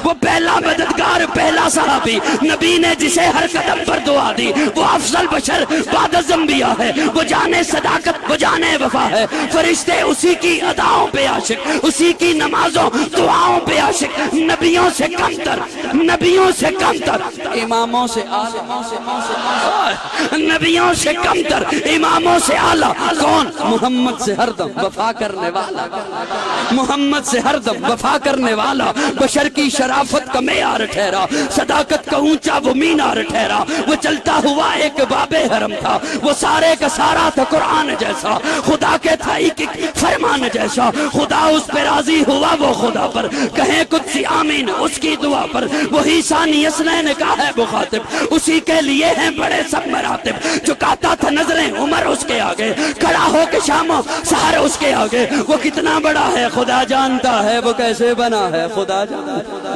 وہ پہلا مددگار، پہلا صحابی، نبی نے جسے ہر قدم پر دعا دی، وہ افضل بشر بعد الانبیاء ہے، وہ جانے صداقت، وہ جانے وفا ہے، فرشتے اسی کی اداؤں پہ عاشق، اسی کی نمازوں دعاؤں پہ عاشق، نبیوں سے کمتر، نبیوں سے کمتر، اماموں سے اعلیٰ، نبیوں سے کمتر، اماموں سے اعلیٰ، کون؟ محمد سے ہر دم وفا کرنے والا، محمد سے ہر دم وفا کرنے والا، بشر کی شرافت کا معیار ٹھہرا، صداقت کا اونچا وہ مینار ٹھہرا، وہ چلتا ہوا ایک باب حرم تھا، وہ سارے کا سارا تھا قرآن جیسا، خدا کے تھا ایک فرمان جیسا، خدا اس پہ راضی ہوا وہ خدا پر، کہیں قدسی آمین اس کی دعا پر، وہی ثانی اثنین کا ہے مخاطب، اسی کے لیے ہیں بڑے سب مراتب، چکاتا تھا نظریں عمر اس کے آگے، کھڑا ہو کے شام و سحر اس کے آگے، وہ کتنا بڑا ہے خدا جانتا ہے، وہ کیسے بنا ہے خدا جانتا ہے۔